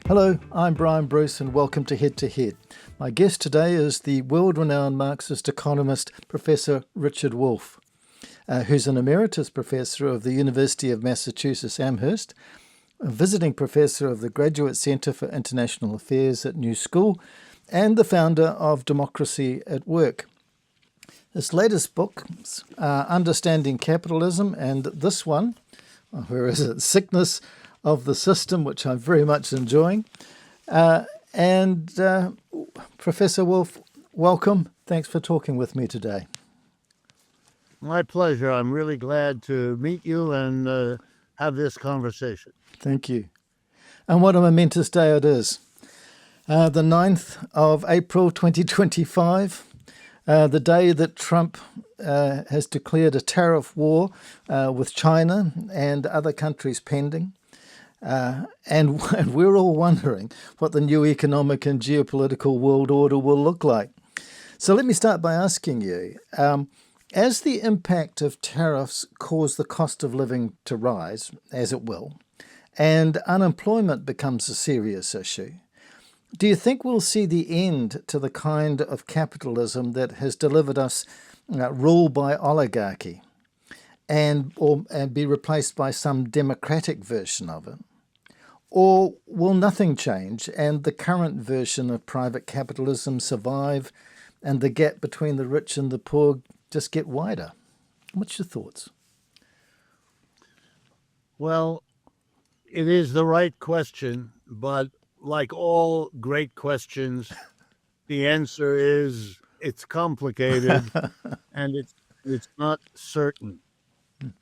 Hello, I'm Brian Bruce and welcome to Head2Head. My guest today is the world-renowned Marxist economist Professor Richard Wolff, who's an emeritus professor of the University of Massachusetts Amherst, a visiting professor of the Graduate Center for International Affairs at New School, and the founder of Democracy at Work. His latest books are Understanding Capitalism and this one, where is it? Sickness of the System, which I'm very much enjoying. Professor Wolff, welcome. Thanks for talking with me today. My pleasure. I'm really glad to meet you and have this conversation. Thank you. And what a momentous day it is. The 9th of April 2025, the day that Trump has declared a tariff war with China and other countries pending. And we're all wondering what the new economic and geopolitical world order will look like. So let me start by asking you, as the impact of tariffs cause the cost of living to rise, as it will, and unemployment becomes a serious issue, do you think we'll see the end to the kind of capitalism that has delivered us rule by oligarchy and be replaced by some democratic version of it? Or will nothing change and the current version of private capitalism survive and the gap between the rich and the poor just get wider? What's your thoughts? Well, it is the right question, but like all great questions, the answer is it's complicated and it's not certain.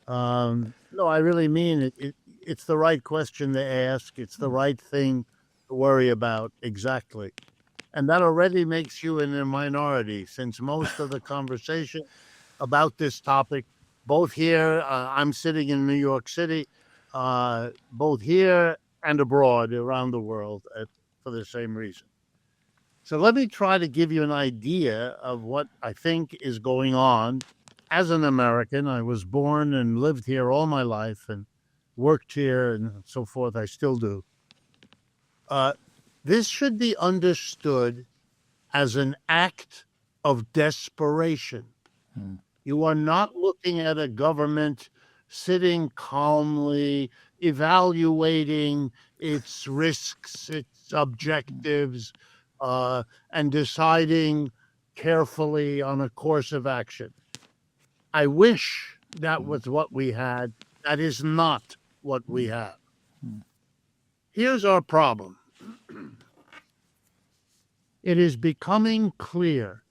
No, I really mean it. It's the right question to ask. It's the right thing to worry about. Exactly. And that already makes you in a minority, since most of the conversation about this topic, both here, I'm sitting in New York City, both here and abroad around the world for the same reason. So let me try to give you an idea of what I think is going on. As an American, I was born and lived here all my life and worked here and so forth. I still do. This should be understood as an act of desperation. You are not looking at a government sitting calmly, evaluating its risks, its objectives, and deciding carefully on a course of action. I wish that was what we had. That is not what we have. Here's our problem. It is becoming clear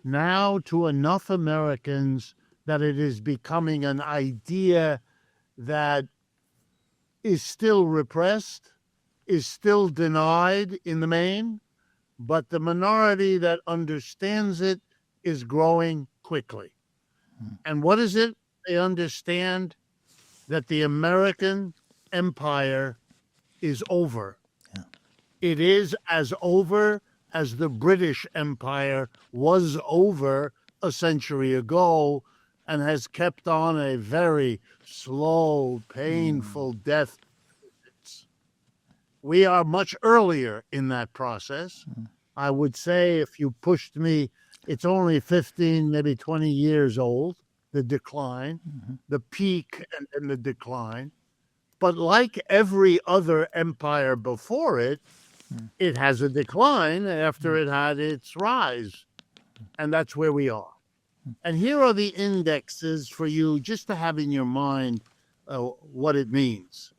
now to enough Americans that it is becoming an idea that is still repressed, is still denied in the main, but the minority that understands it is growing quickly. And what is it? They understand that the American empire is over. Yeah. It is as over as the British Empire was over a century ago and has kept on a very slow, painful death. We are much earlier in that process. I would say if you pushed me, it's only 15, maybe 20 years old, the decline, the peak and the decline. But like every other empire before it, it has a decline after it had its rise. And that's where we are. And here are the indexes for you just to have in your mind what it means.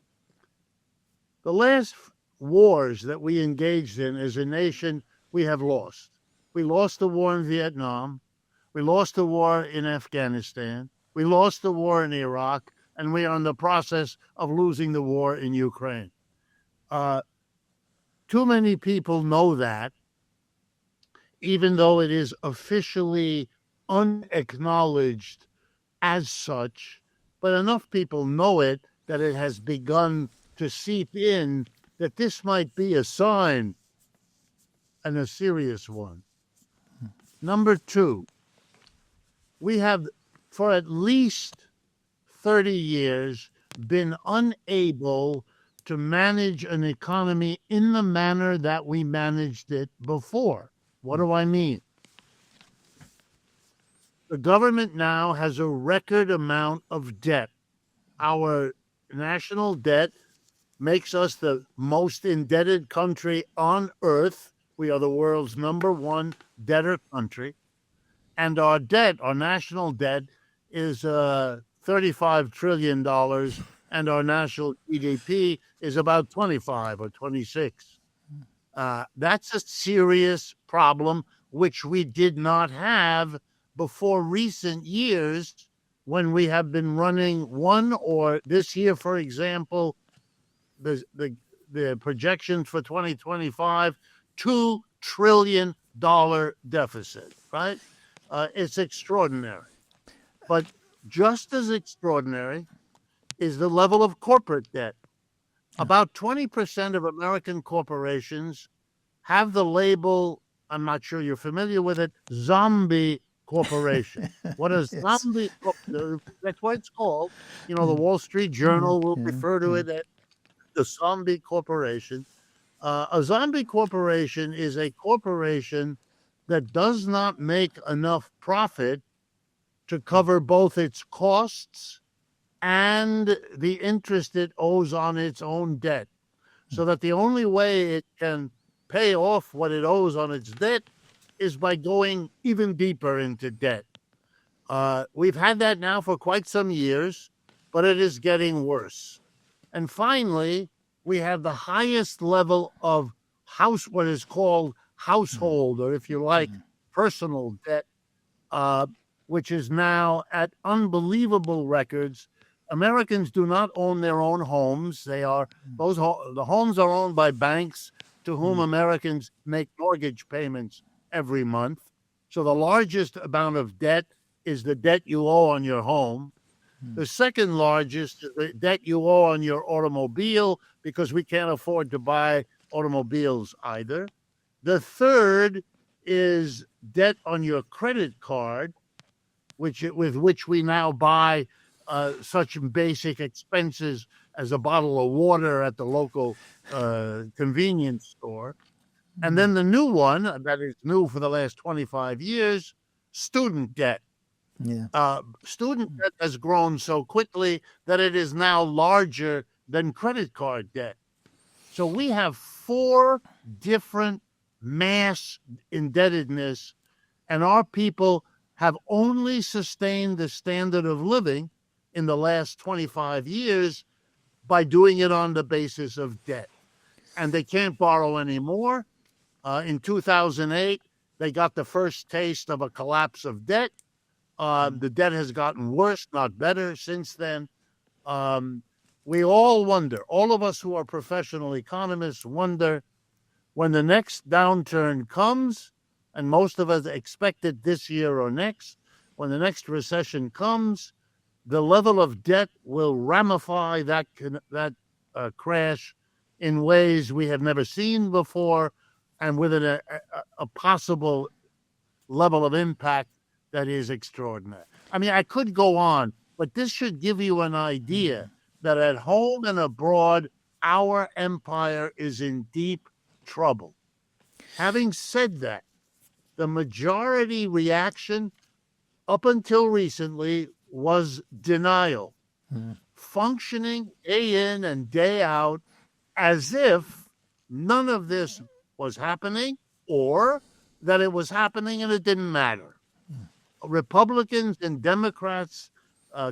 The last wars that we engaged in as a nation, we have lost. We lost the war in Vietnam. We lost the war in Afghanistan. We lost the war in Iraq. And we are in the process of losing the war in Ukraine. Too many people know that, even though it is officially unacknowledged as such, but enough people know it that it has begun to seep in that this might be a sign, and a serious one. Number two, we have for at least 30 years been unable to manage an economy in the manner that we managed it before. What do I mean? The government now has a record amount of debt. Our national debt makes us the most indebted country on earth. We are the world's #1 debtor country. And our debt, our national debt, is $35 trillion, and our national GDP is about 25 or 26. That's a serious problem, which we did not have before recent years, when we have been running one, or this year, for example, the projections for 2025, $2 trillion deficit, right? It's extraordinary. But just as extraordinary is the level of corporate debt. About 20% of American corporations have the label, I'm not sure you're familiar with it, zombie corporation. What is Yes. zombie? That's what it's called. The Wall Street Journal will refer to it as the zombie corporation. A zombie corporation is a corporation that does not make enough profit to cover both its costs and the interest it owes on its own debt. So that the only way it can pay off what it owes on its debt is by going even deeper into debt. We've had that now for quite some years, but it is getting worse. And finally, we have the highest level of what is called household, or if you like, personal debt, which is now at unbelievable records. Americans do not own their own homes. The homes are owned by banks to whom Americans make mortgage payments every month. So the largest amount of debt is the debt you owe on your home. The second largest is the debt you owe on your automobile, because we can't afford to buy automobiles either. The third is debt on your credit card, with which we now buy such basic expenses as a bottle of water at the local convenience store. And then the new one, that is new for the last 25 years, student debt. Yeah. Student debt has grown so quickly that it is now larger than credit card debt. So we have 4 different mass indebtedness, and our people have only sustained the standard of living in the last 25 years by doing it on the basis of debt. And they can't borrow anymore. In 2008, they got the first taste of a collapse of debt. The debt has gotten worse, not better, since then. We all wonder, all of us who are professional economists wonder, when the next downturn comes, and most of us expect it this year or next, when the next recession comes, the level of debt will ramify that crash in ways we have never seen before, and with a possible level of impact that is extraordinary. I mean, I could go on, but this should give you an idea that at home and abroad, our empire is in deep trouble. Having said that, the majority reaction up until recently was denial, functioning day in and day out as if none of this was happening, or that it was happening and it didn't matter. Republicans and Democrats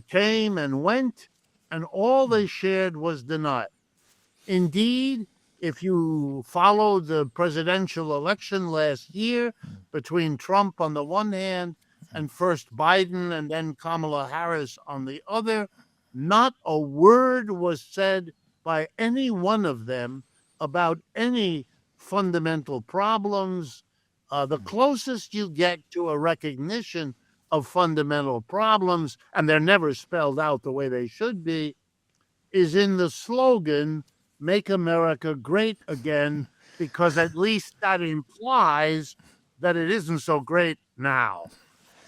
came and went, and all they shared was denial. Indeed, if you followed the presidential election last year between Trump on the one hand and first Biden and then Kamala Harris on the other, not a word was said by any one of them about any fundamental problems. The closest you get to a recognition of fundamental problems, and they're never spelled out the way they should be, is in the slogan, "Make America Great Again," because at least that implies that it isn't so great now.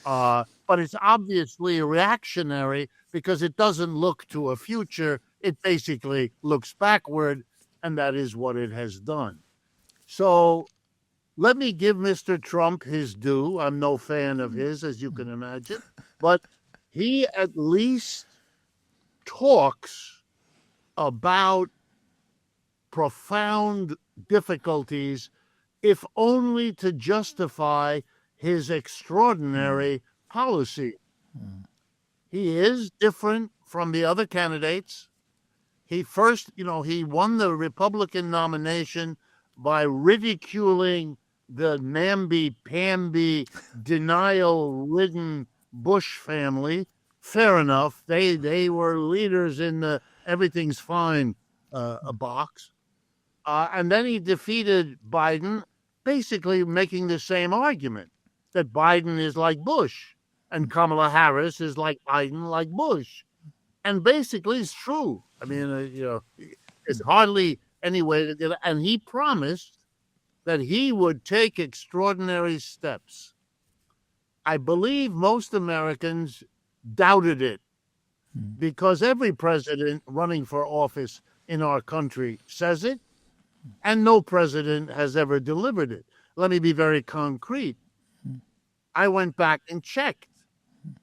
But it's obviously reactionary because it doesn't look to a future. It basically looks backward, and that is what it has done. So let me give Mr. Trump his due. I'm no fan of his, as you can imagine, but he at least talks about profound difficulties, if only to justify his extraordinary policy. He is different from the other candidates. He first, he won the Republican nomination by ridiculing the namby-pamby, denial-ridden Bush family. Fair enough. They were leaders in the everything's fine a box. And then he defeated Biden, basically making the same argument that Biden is like Bush and Kamala Harris is like Biden, like Bush. And basically, it's true. I mean, it's hardly any way to get it. And he promised that he would take extraordinary steps. I believe most Americans doubted it because every president running for office in our country says it, and no president has ever delivered it. Let me be very concrete. I went back and checked.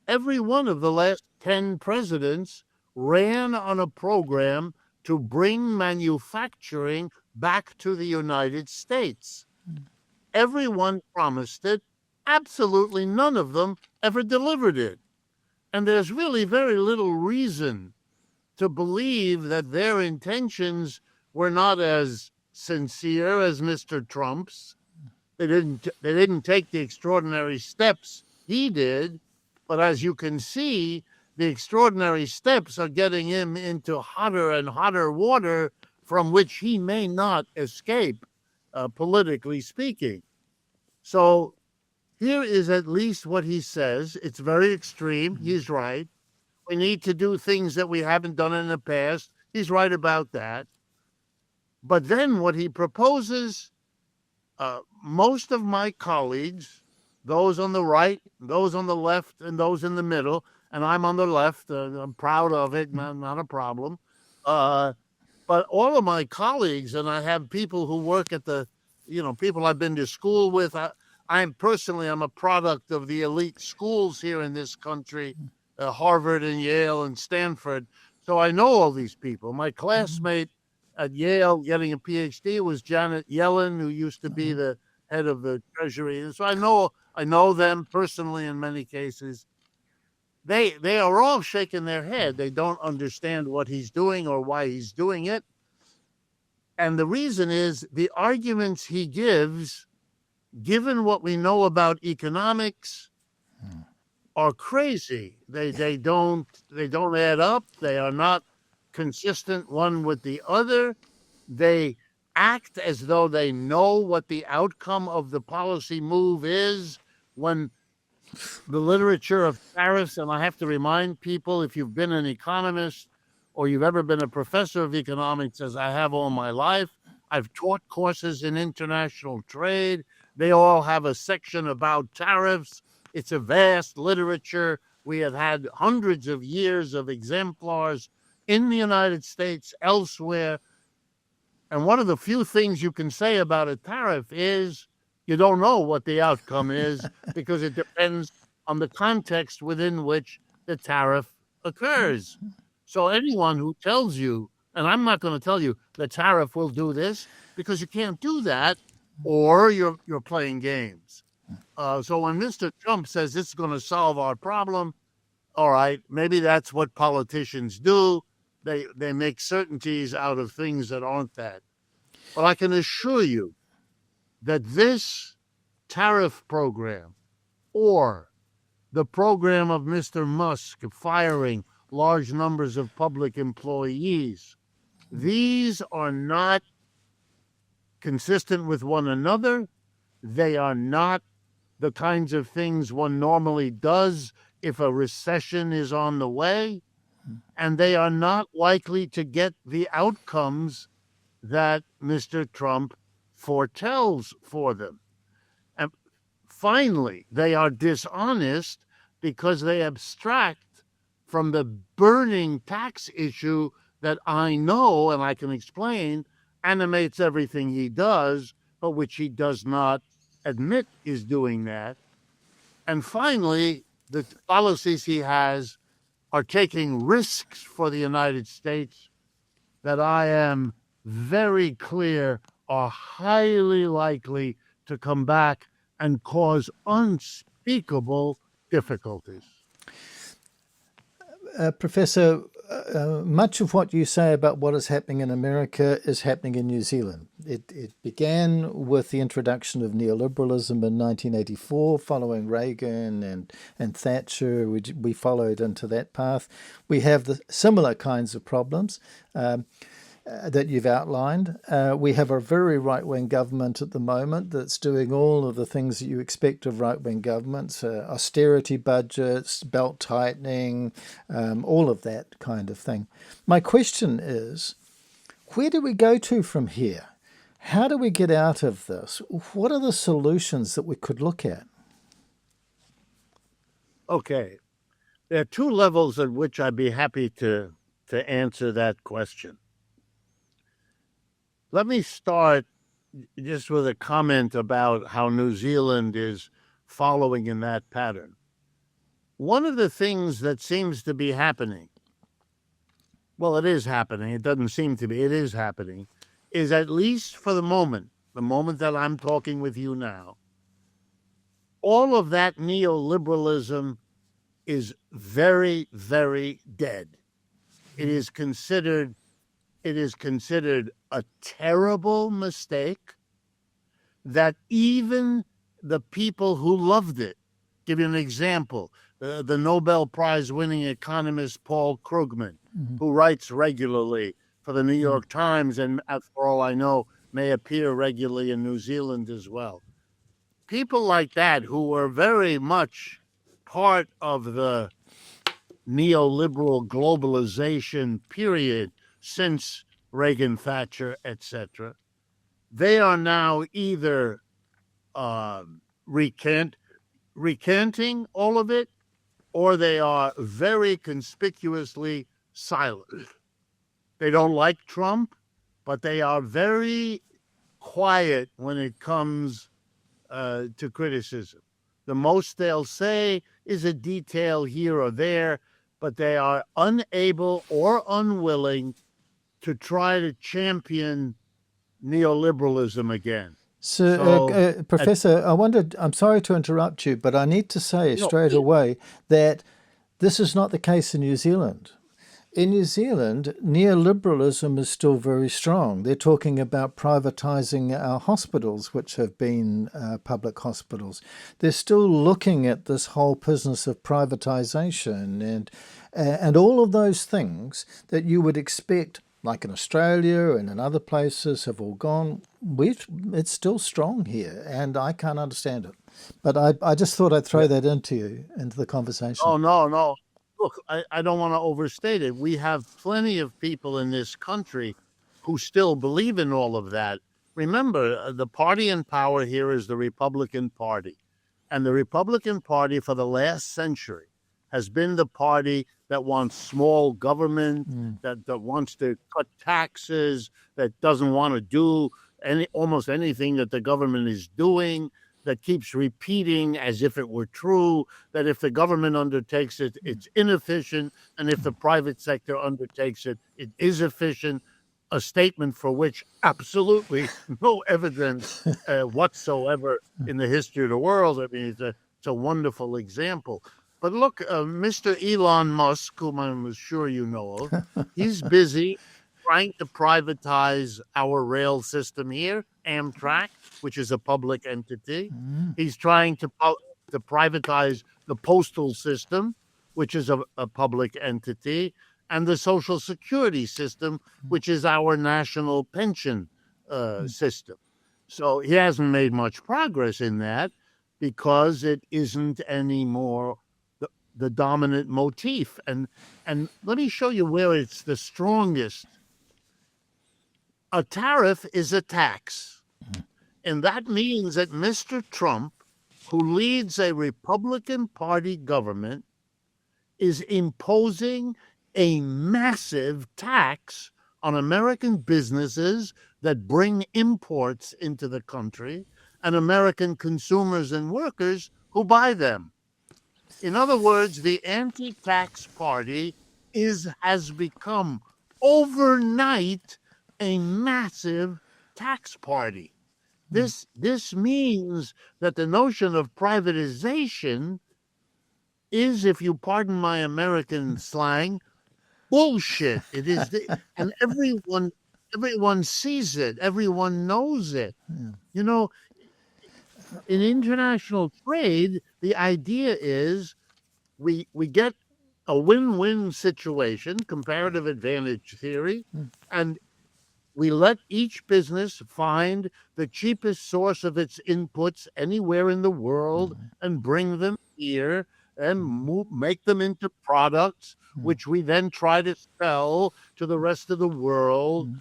Every one of the last 10 presidents ran on a program to bring manufacturing back to the United States. Everyone promised it. Absolutely none of them ever delivered it. And there's really very little reason to believe that their intentions were not as sincere as Mr. Trump's. They didn't take the extraordinary steps he did, but as you can see, the extraordinary steps are getting him into hotter and hotter water from which he may not escape, politically speaking. So here is at least what he says. It's very extreme. He's right. We need to do things that we haven't done in the past. He's right about that. But then what he proposes, most of my colleagues, those on the right, those on the left, and those in the middle, and I'm on the left, I'm proud of it, not a problem. But all of my colleagues, and I have people who work at the, people I've been to school with. I'm a product of the elite schools here in this country, Harvard and Yale and Stanford. So I know all these people. My classmate at Yale getting a PhD was Janet Yellen, who used to be the head of the Treasury. And so I know them personally in many cases. They are all shaking their head. They don't understand what he's doing or why he's doing it. And the reason is the arguments he gives, given what we know about economics, are crazy. They don't add up. They are not consistent one with the other. They act as though they know what the outcome of the policy move is, when the literature of tariffs, and I have to remind people, if you've been an economist or you've ever been a professor of economics, as I have all my life, I've taught courses in international trade. They all have a section about tariffs. It's a vast literature. We have had hundreds of years of exemplars in the United States, elsewhere. And one of the few things you can say about a tariff is you don't know what the outcome is because it depends on the context within which the tariff occurs. So anyone who tells you, and I'm not going to tell you the tariff will do this, because you can't do that, or you're playing games. So when Mr. Trump says it's going to solve our problem, all right, maybe that's what politicians do. They make certainties out of things that aren't that. But I can assure you that this tariff program, or the program of Mr. Musk firing large numbers of public employees, these are not consistent with one another. They are not the kinds of things one normally does if a recession is on the way, and they are not likely to get the outcomes that Mr. Trump foretells for them. And finally, they are dishonest because they abstract from the burning tax issue that I know and I can explain animates everything he does, but which he does not admit is doing that. And finally, the policies he has are taking risks for the United States that I am very clear are highly likely to come back and cause unspeakable difficulties. Professor, much of what you say about what is happening in America is happening in New Zealand. It began with the introduction of neoliberalism in 1984, following Reagan and Thatcher. We followed into that path. We have the similar kinds of problems. That you've outlined. We have a very right-wing government at the moment that's doing all of the things that you expect of right-wing governments, austerity budgets, belt tightening, all of that kind of thing. My question is, where do we go to from here? How do we get out of this? What are the solutions that we could look at? Okay. There are two levels at which I'd be happy to answer that question. Let me start just with a comment about how New Zealand is following in that pattern. One of the things that seems to be happening, well, it is happening, it doesn't seem to be, it is happening, is at least for the moment that I'm talking with you now, all of that neoliberalism is very, very dead. It is considered a terrible mistake that even the people who loved it, give you an example, the Nobel Prize winning economist Paul Krugman, who writes regularly for the New York Times and, for all I know, may appear regularly in New Zealand as well. People like that who were very much part of the neoliberal globalization period since Reagan, Thatcher, etc., they are now either recanting all of it, or they are very conspicuously silent. They don't like Trump, but they are very quiet when it comes to criticism. The most they'll say is a detail here or there, but they are unable or unwilling to try to champion neoliberalism again. So, Professor, I wondered, I'm sorry to interrupt you, but I need to say straight away that this is not the case in New Zealand. In New Zealand, neoliberalism is still very strong. They're talking about privatizing our hospitals, which have been public hospitals. They're still looking at this whole business of privatization and all of those things that you would expect, like in Australia and in other places, have all gone. It's still strong here, and I can't understand it. But I just thought I'd throw that into the conversation. Oh, no. Look, I don't want to overstate it. We have plenty of people in this country who still believe in all of that. Remember, the party in power here is the Republican Party. And the Republican Party for the last century has been the party that wants small government, that wants to cut taxes, that doesn't want to do almost anything that the government is doing, that keeps repeating as if it were true, that if the government undertakes it, it's inefficient, and if the private sector undertakes it, it is efficient, a statement for which absolutely no evidence whatsoever in the history of the world. I mean, it's a wonderful example. But look, Mr. Elon Musk, whom I'm sure you know of, he's busy trying to privatize our rail system here, Amtrak, which is a public entity. He's trying to privatize the postal system, which is a public entity, and the Social Security system, which is our national pension system. So he hasn't made much progress in that because it isn't anymore the dominant motif. And let me show you where it's the strongest. A tariff is a tax. And that means that Mr. Trump, who leads a Republican Party government, is imposing a massive tax on American businesses that bring imports into the country and American consumers and workers who buy them. In other words, the anti-tax party has become overnight a massive tax party. This means that the notion of privatization is, if you pardon my American slang, bullshit. It is, and everyone sees it. Everyone knows it. Yeah. You know, in international trade, the idea is we get a win-win situation, comparative advantage theory, and we let each business find the cheapest source of its inputs anywhere in the world and bring them here and make them into products, which we then try to sell to the rest of the world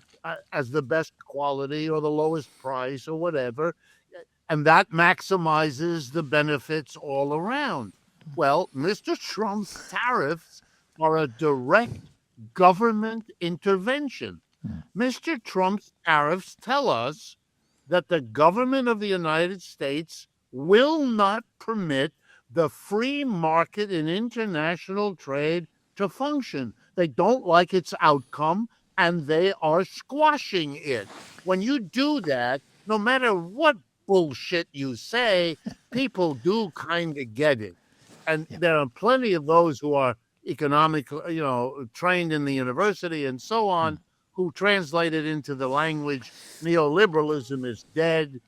as the best quality or the lowest price or whatever. And that maximizes the benefits all around. Well, Mr. Trump's tariffs are a direct government intervention. Mr. Trump's tariffs tell us that the government of the United States will not permit the free market in international trade to function. They don't like its outcome, and they are squashing it. When you do that, no matter what bullshit you say, people do kind of get it. And there are plenty of those who are economically, trained in the university and so on, who translate it into the language. Neoliberalism is dead.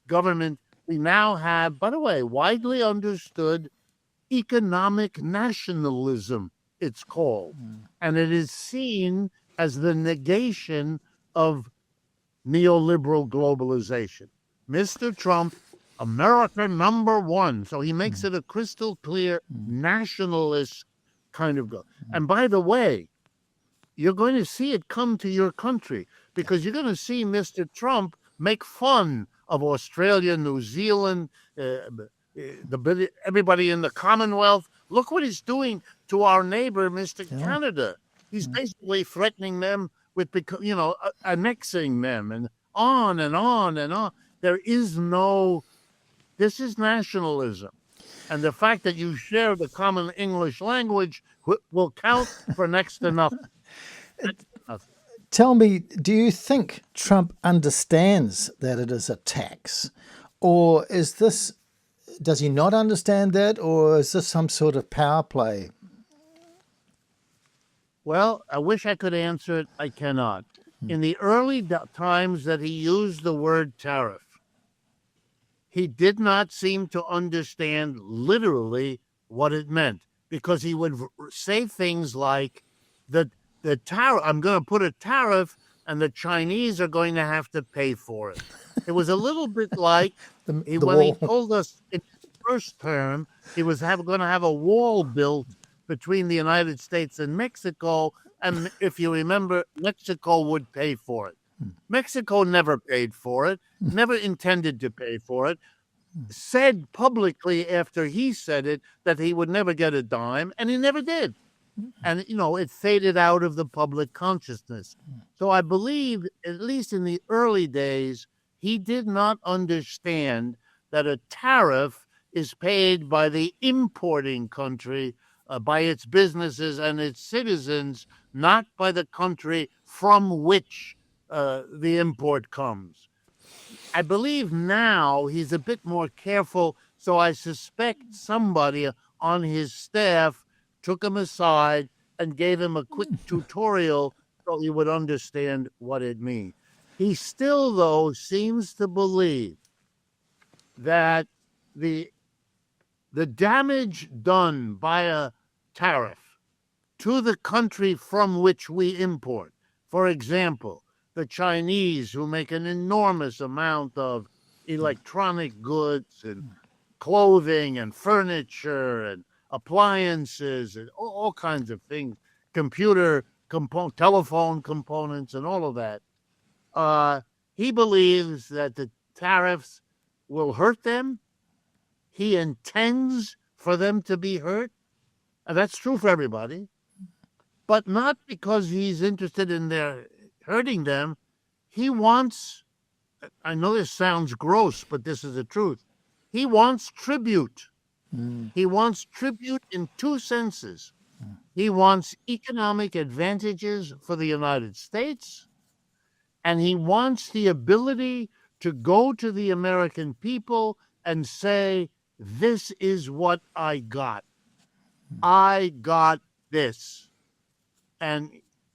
Government. We now have, by the way, widely understood economic nationalism, it's called. And it is seen as the negation of neoliberal globalization. Mr. Trump, America number one. So he makes it a crystal clear nationalist kind of go. And by the way, you're going to see it come to your country because you're going to see Mr. Trump make fun of Australia, New Zealand, everybody in the Commonwealth. Look what he's doing to our neighbor, Mr. Canada. He's basically threatening them with, annexing them and on and on and on. This is nationalism. And the fact that you share the common English language will count for next to nothing. Tell me, do you think Trump understands that it is a tax? Or does he not understand that? Or is this some sort of power play? Well, I wish I could answer it. I cannot. In the early times that he used the word tariff, he did not seem to understand literally what it meant, because he would say things like the tariff, I'm going to put a tariff and the Chinese are going to have to pay for it. It was a little bit like when he told us in his first term he was going to have a wall built between the United States and Mexico. And if you remember, Mexico would pay for it. Mexico never paid for it, never intended to pay for it, said publicly after he said it that he would never get a dime, and he never did. And, it faded out of the public consciousness. So I believe, at least in the early days, he did not understand that a tariff is paid by the importing country, by its businesses and its citizens, not by the country from which the import comes. I believe now he's a bit more careful, so I suspect somebody on his staff took him aside and gave him a quick tutorial so he would understand what it means. He still, though, seems to believe that the damage done by a tariff to the country from which we import, for example, the Chinese, who make an enormous amount of electronic goods and clothing and furniture and appliances and all kinds of things, telephone components and all of that. He believes that the tariffs will hurt them. He intends for them to be hurt. And that's true for everybody. but not because he's interested in their hurting them. He wants, I know this sounds gross, but this is the truth. He wants tribute. He wants tribute in two senses. He wants economic advantages for the United States, and he wants the ability to go to the American people and say, this is what I got. I got this. And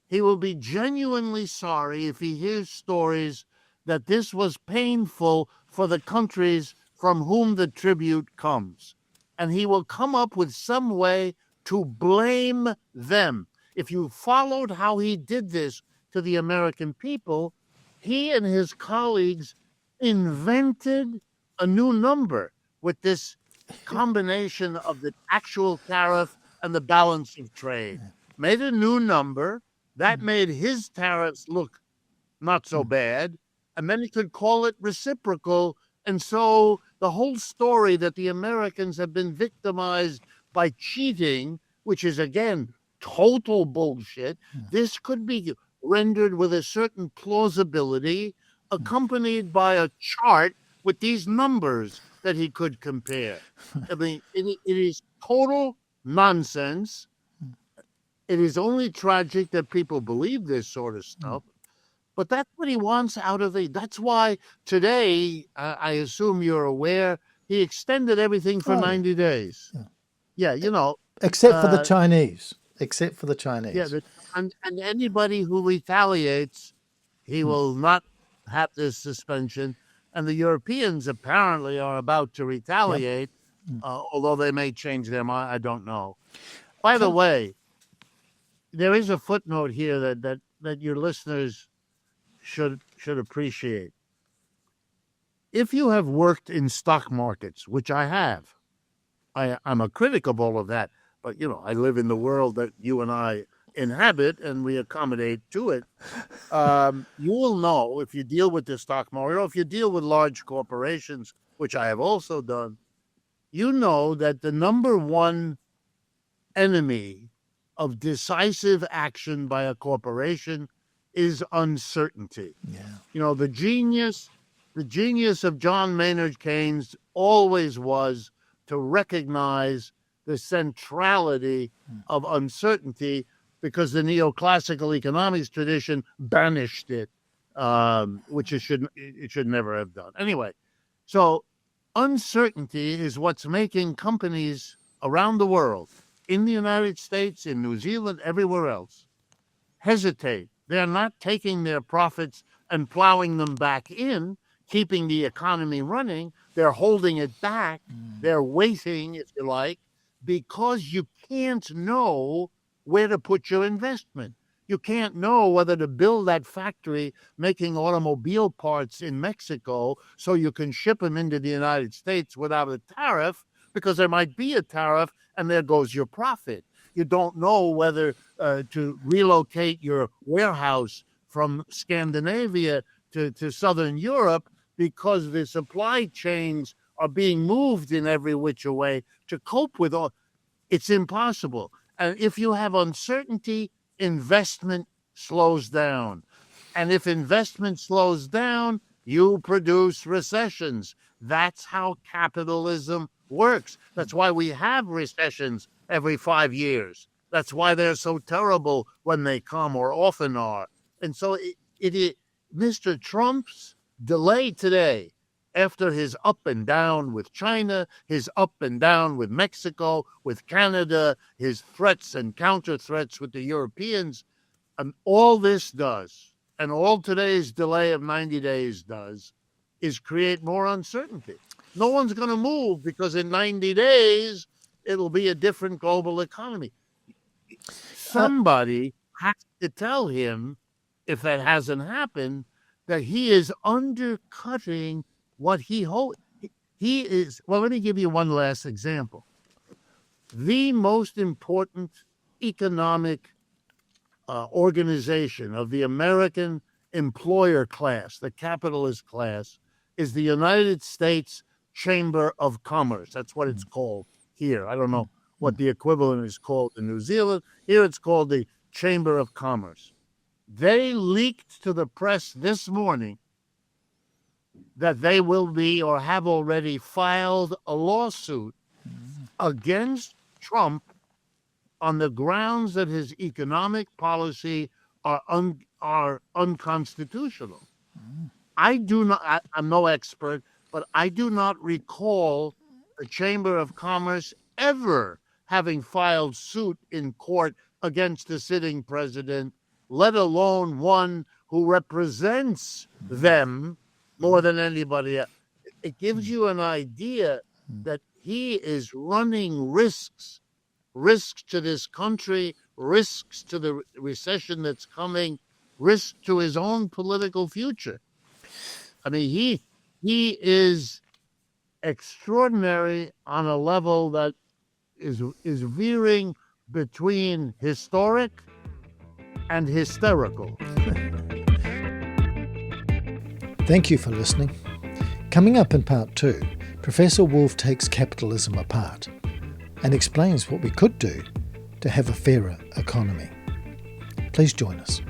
he will be genuinely sorry if he hears stories that this was painful for the countries from whom the tribute comes. And he will come up with some way to blame them. If you followed how he did this to the American people, he and his colleagues invented a new number with this combination of the actual tariff and the balance of trade. Made a new number that made his tariffs look not so bad, and then he could call it reciprocal. And so the whole story that the Americans have been victimized by cheating, which is again total bullshit, this could be rendered with a certain plausibility, accompanied by a chart with these numbers that he could compare. I mean, it is total nonsense. It is only tragic that people believe this sort of stuff, but that's what he wants out of it. That's why today, I assume you're aware, he extended everything for 90 days. Yeah, you know. Except for the Chinese. Except for the Chinese. Yeah, and anybody who retaliates, he will not have this suspension. And the Europeans apparently are about to retaliate, although they may change their mind. I don't know. By the way, there is a footnote here that your listeners should appreciate. If you have worked in stock markets, which I have, I'm a critic of all of that, but you know, I live in the world that you and I inhabit, and we accommodate to it. You will know, if you deal with the stock market, or if you deal with large corporations, which I have also done, you know that the number one enemy of decisive action by a corporation is uncertainty. Yeah. You know, the genius of John Maynard Keynes always was to recognize the centrality of uncertainty, because the neoclassical economics tradition banished it, which it should never have done. Anyway, so uncertainty is what's making companies around the world, in the United States, in New Zealand, everywhere else, hesitate. They're not taking their profits and plowing them back in, keeping the economy running. They're holding it back. They're waiting, if you like, because you can't know where to put your investment. You can't know whether to build that factory making automobile parts in Mexico so you can ship them into the United States without a tariff, because there might be a tariff and there goes your profit. You don't know whether to relocate your warehouse from Scandinavia to Southern Europe, because the supply chains are being moved in every which way to cope with all. It's impossible. And if you have uncertainty, investment slows down. And if investment slows down, you produce recessions. That's how capitalism works. That's why we have recessions every 5 years. That's why they're so terrible when they come, or often are. And so Mr. Trump's delay today, after his up and down with China, his up and down with Mexico, with Canada, his threats and counter threats with the Europeans, and all this does, and all today's delay of 90 days does, is create more uncertainty. No one's going to move, because in 90 days, it'll be a different global economy. Somebody has to tell him, if that hasn't happened, that he is undercutting what he holds. He is, well, let me give you one last example. The most important economic organization of the American employer class, the capitalist class, is the United States Chamber of Commerce. That's what it's called here. I don't know what the equivalent is called in New Zealand. Here it's called the Chamber of Commerce. They leaked to the press this morning that they will be or have already filed a lawsuit against Trump on the grounds that his economic policy are unconstitutional. I'm no expert, but I do not recall the Chamber of Commerce ever having filed suit in court against the sitting president, let alone one who represents them more than anybody else. It gives you an idea that he is running risks to this country, risks to the recession that's coming, risks to his own political future. I mean, he is extraordinary on a level that is veering between historic and hysterical. Thank you for listening. Coming up in part 2, Professor Wolff takes capitalism apart and explains what we could do to have a fairer economy. Please join us.